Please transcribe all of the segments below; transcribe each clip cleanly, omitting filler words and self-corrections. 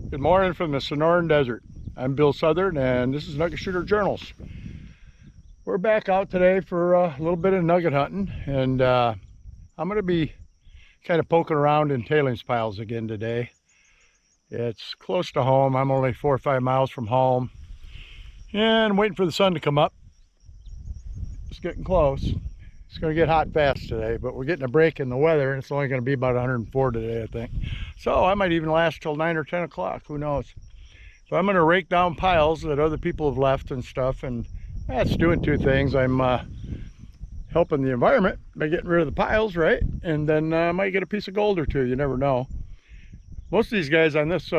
Good morning from the Sonoran Desert. I'm Bill Southern and this is Nugget Shooter Journals. We're back out today for a little bit of nugget hunting, and I'm going to be kind of poking around in tailings piles again today. It's close to home. I'm only 4 or 5 miles from home and waiting for the sun to come up. It's getting close. It's going to get hot fast today, but we're getting a break in the weather and it's only going to be about 104 today, I think. So I might even last till 9 or 10 o'clock, who knows. So I'm going to rake down piles that other people have left and stuff, and that's doing two things. I'm helping the environment by getting rid of the piles, right? And then I might get a piece of gold or two, you never know. Most of these guys on this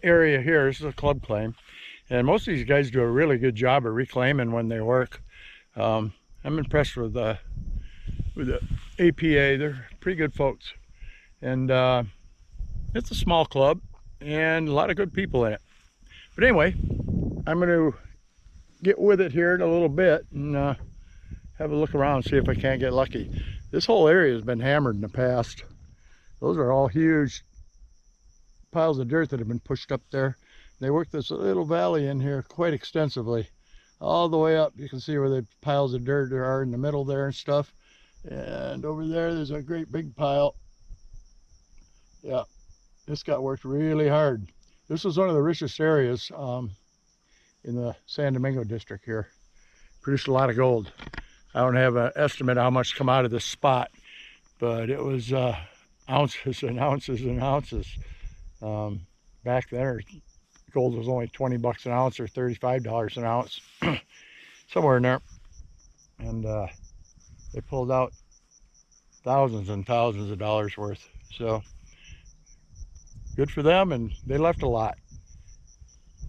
area here, this is a club claim, and most of these guys do a really good job of reclaiming when they work. I'm impressed with the APA. They're pretty good folks. And it's a small club and a lot of good people in it. But anyway, I'm going to get with it here in a little bit and have a look around and see if I can't get lucky. This whole area has been hammered in the past. Those are all huge piles of dirt that have been pushed up there. They worked this little valley in here quite extensively. All the way up, you can see where the piles of dirt are in the middle there and stuff. And over there, there's a great big pile. Yeah, this got worked really hard. This was one of the richest areas in the San Domingo district here. Produced a lot of gold. I don't have an estimate how much come out of this spot, but it was ounces and ounces and ounces. Back then, gold was only 20 bucks an ounce or $35 an ounce, somewhere in there. And they pulled out thousands and thousands of dollars worth. So good for them, and they left a lot.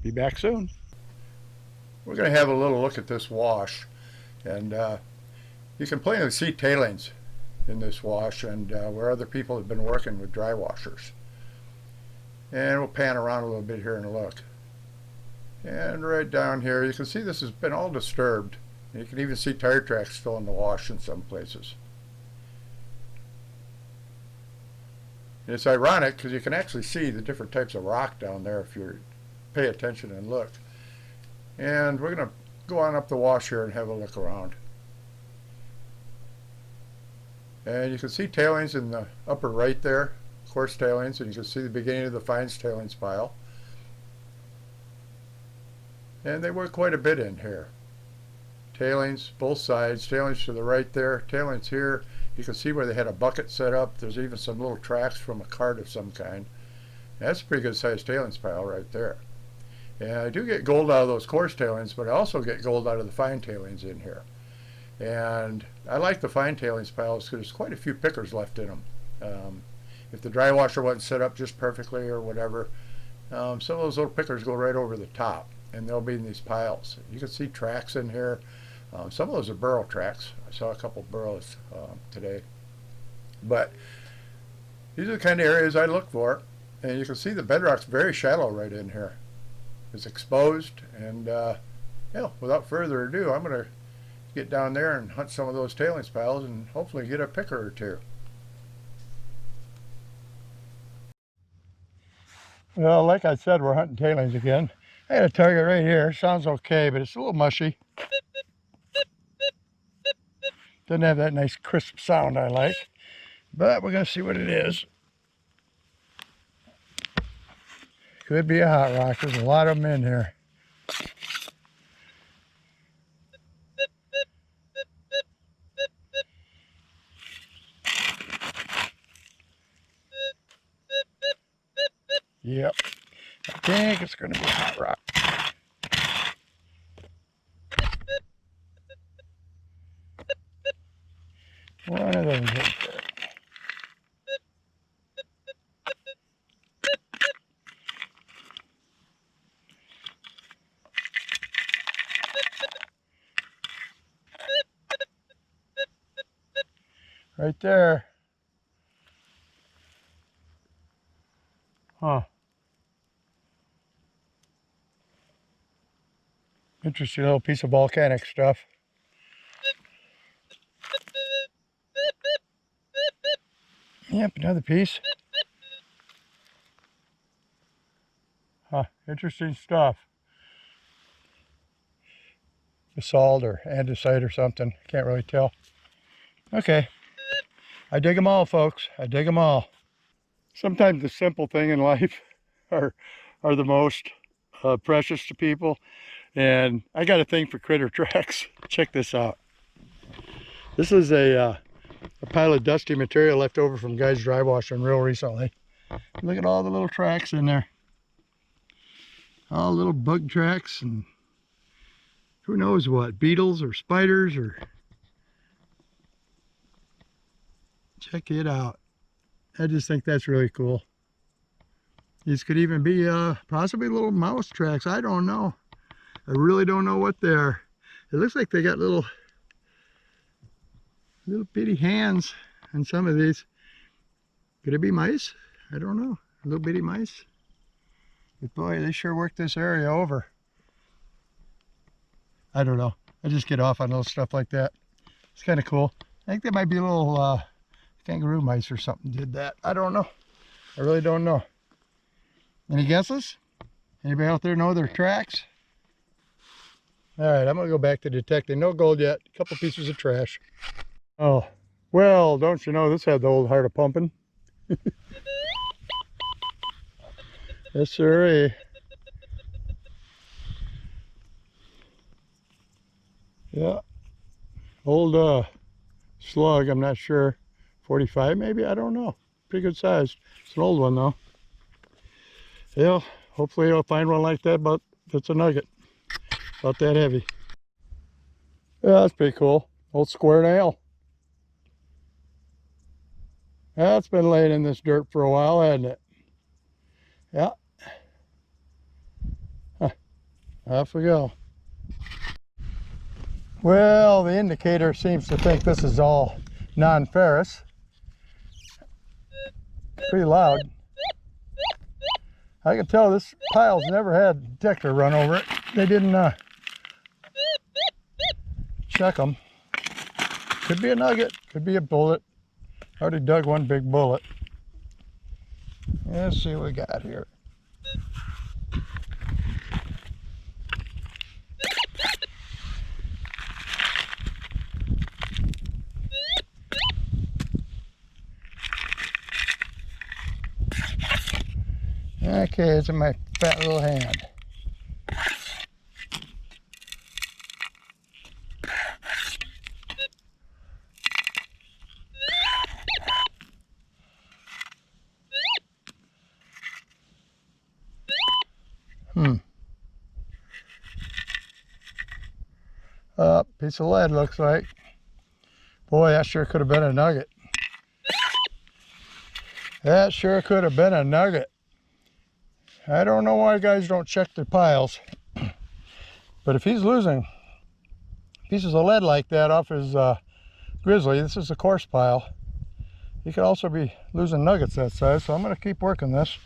Be back soon. We're going to have a little look at this wash, and you can plainly see tailings in this wash and where other people have been working with dry washers. And we'll pan around a little bit here and look. And right down here, you can see this has been all disturbed. You can even see tire tracks still in the wash in some places. And it's ironic because you can actually see the different types of rock down there if you pay attention and look. And we're going to go on up the wash here and have a look around. And you can see tailings in the upper right there, coarse tailings, and you can see the beginning of the fines tailings pile. And they work quite a bit in here. Tailings, both sides, tailings to the right there, tailings here. You can see where they had a bucket set up. There's even some little tracks from a cart of some kind. That's a pretty good sized tailings pile right there. And I do get gold out of those coarse tailings, but I also get gold out of the fine tailings in here. And I like the fine tailings piles because there's quite a few pickers left in them. If the dry washer wasn't set up just perfectly or whatever, some of those little pickers go right over the top, and they'll be in these piles. You can see tracks in here. Some of those are burrow tracks. I saw a couple burrows today. But these are the kind of areas I look for. And you can see the bedrock's very shallow right in here. It's exposed. And without further ado, I'm going to get down there and hunt some of those tailings piles and hopefully get a picker or two. Well, like I said, we're hunting tailings again. I had a target right here. Sounds okay, but it's a little mushy. Doesn't have that nice crisp sound I like, but we're going to see what it is. Could be a hot rock. There's a lot of them in here. Yep, I think it's going to be a hot rock. One of those right there. Right there. Huh. Interesting little piece of volcanic stuff. Yep, another piece. Huh, interesting stuff. Basalt or andesite or something. Can't really tell. Okay. I dig them all, folks. I dig them all. Sometimes the simple thing in life are the most precious to people. And I got a thing for critter tracks. Check this out. This is a pile of dusty material left over from guys drywashing real recently. Look at all the little tracks in there. All little bug tracks and who knows what, beetles or spiders or... Check it out. I just think that's really cool. These could even be possibly little mouse tracks. I don't know. I really don't know what they're. It looks like they got little bitty hands on some of these. Could it be mice? I don't know. Little bitty mice. But boy, they sure worked this area over. I don't know. I just get off on little stuff like that. It's kind of cool. I think they might be little kangaroo mice or something did that. I don't know. I really don't know. Any guesses? Anybody out there know their tracks? All right, I'm gonna go back to detecting. No gold yet. A couple pieces of trash. Oh, well, don't you know this had the old heart of pumping? Yes, sir. Yeah, old slug. I'm not sure. 45 maybe. I don't know. Pretty good size. It's an old one though. Yeah, hopefully I'll find one like that. But that's a nugget. About that heavy. Yeah, that's pretty cool. Old square nail. That's been laying in this dirt for a while, hasn't it? Yeah. Huh. Off we go. Well, the indicator seems to think this is all non-ferrous. Pretty loud. I can tell this pile's never had a detector run over it. They didn't check them. Could be a nugget, could be a bullet. Already dug one big bullet. Let's see what we got here. Okay, it's in my fat little hand. Piece of lead looks like. Boy, that sure could have been a nugget. That sure could have been a nugget. I don't know why guys don't check their piles. But if he's losing pieces of lead like that off his grizzly, this is a coarse pile, he could also be losing nuggets that size. So I'm going to keep working this.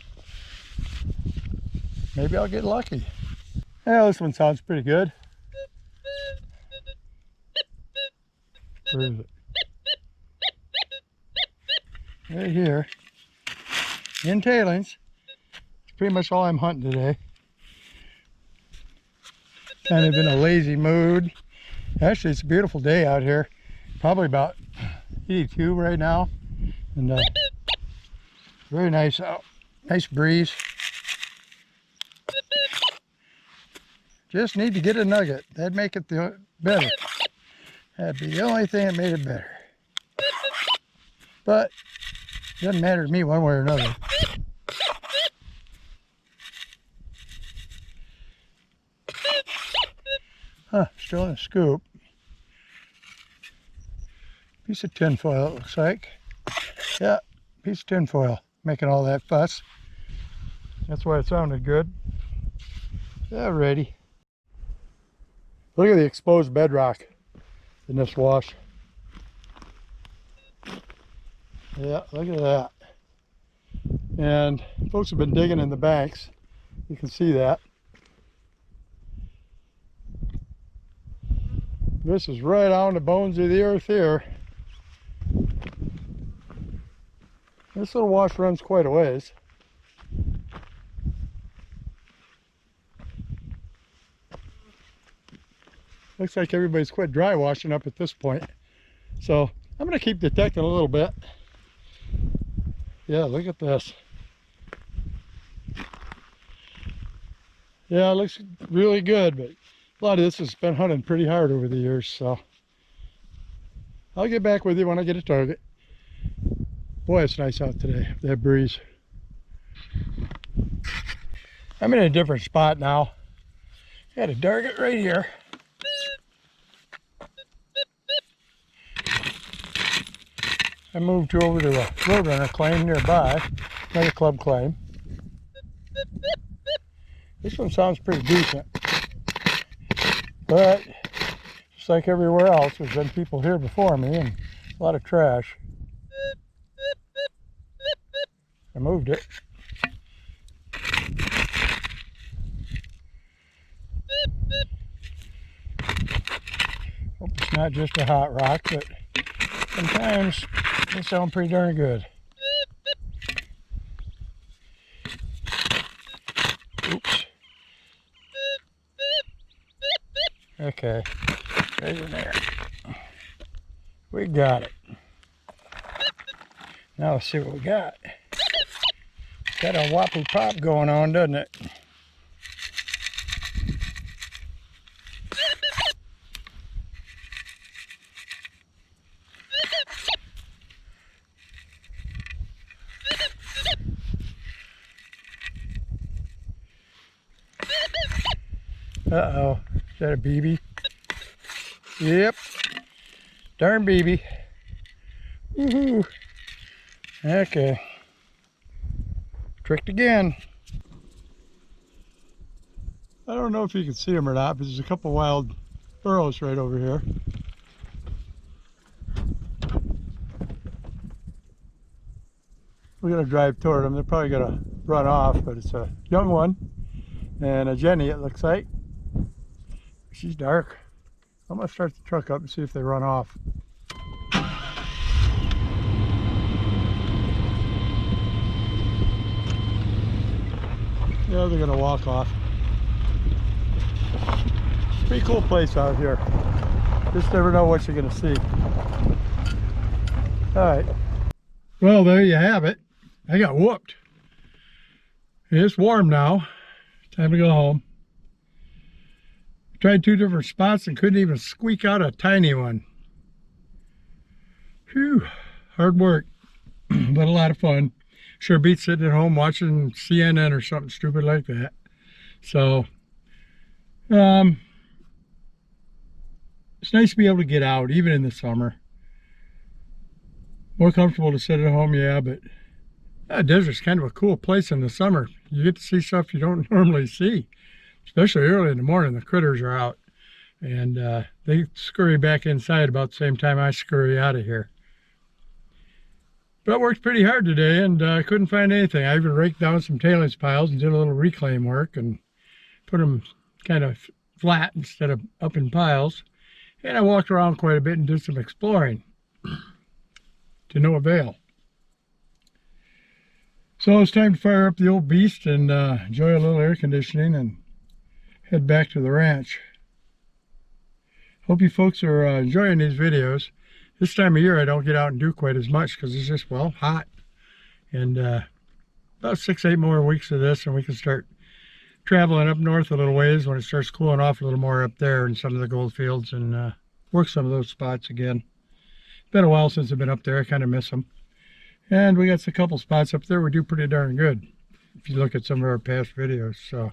Maybe I'll get lucky. Yeah, this one sounds pretty good. Where is it? Right here. In Tailings. It's pretty much all I'm hunting today. Kind of in a lazy mood. Actually, it's a beautiful day out here. Probably about 82 right now. And very nice out. Nice breeze. Just need to get a nugget. That'd make it better. That'd be the only thing that made it better. But it doesn't matter to me one way or another. Huh, still in a scoop. Piece of tin foil, it looks like. Yeah, piece of tin foil, making all that fuss. That's why it sounded good. Yeah, ready. Look at the exposed bedrock in this wash. Yeah, look at that. And folks have been digging in the banks. You can see that. This is right on the bones of the earth here. This little wash runs quite a ways. Looks like everybody's quit dry washing up at this point. So I'm going to keep detecting a little bit. Yeah, look at this. Yeah, it looks really good, but a lot of this has been hunting pretty hard over the years, so I'll get back with you when I get a target. Boy, it's nice out today, that breeze. I'm in a different spot now. Got a target right here. I moved over to a roadrunner claim nearby, another club claim. This one sounds pretty decent, but just like everywhere else, there's been people here before me and a lot of trash. I moved it. Hope it's not just a hot rock, but sometimes they sound pretty darn good. Oops. Okay, right in there. We got it. Now let's see what we got. Got a whoppy pop going on, doesn't it? Uh-oh, is that a BB? Yep, darn BB. Woohoo. Okay, tricked again. I don't know if you can see them or not, but there's a couple wild burrows right over here. We're gonna drive toward them. They're probably gonna run off, but it's a young one and a Jenny, it looks like. She's dark. I'm gonna start the truck up and see if they run off. Yeah, they're gonna walk off. Pretty cool place out here. Just never know what you're gonna see. All right. Well, there you have it. I got whooped. It's warm now. Time to go home. Tried 2 different spots and couldn't even squeak out a tiny one. Phew, hard work, but a lot of fun. Sure beats sitting at home watching CNN or something stupid like that. So, it's nice to be able to get out, even in the summer. More comfortable to sit at home, yeah, but desert's kind of a cool place in the summer. You get to see stuff you don't normally see. Especially early in the morning, the critters are out. And they scurry back inside about the same time I scurry out of here. But I worked pretty hard today and I couldn't find anything. I even raked down some tailings piles and did a little reclaim work and put them kind of flat instead of up in piles. And I walked around quite a bit and did some exploring to no avail. So it's time to fire up the old beast and enjoy a little air conditioning and head back to the ranch. Hope you folks are enjoying these videos. This time of year I don't get out and do quite as much because it's just, well, hot. And about 6-8 more weeks of this and we can start traveling up north a little ways when it starts cooling off a little more up there in some of the gold fields and work some of those spots again. It's been a while since I've been up there. I kind of miss them. And we got a couple spots up there we do pretty darn good if you look at some of our past videos. So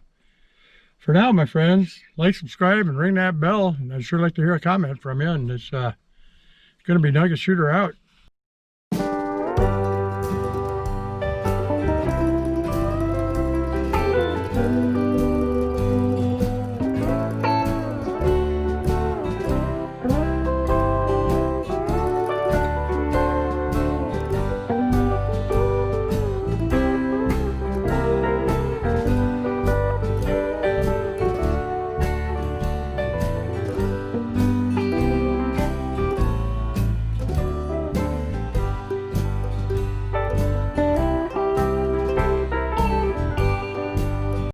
for now, my friends, like, subscribe, and ring that bell. And I'd sure like to hear a comment from you. And it's going to be Nugget Shooter out.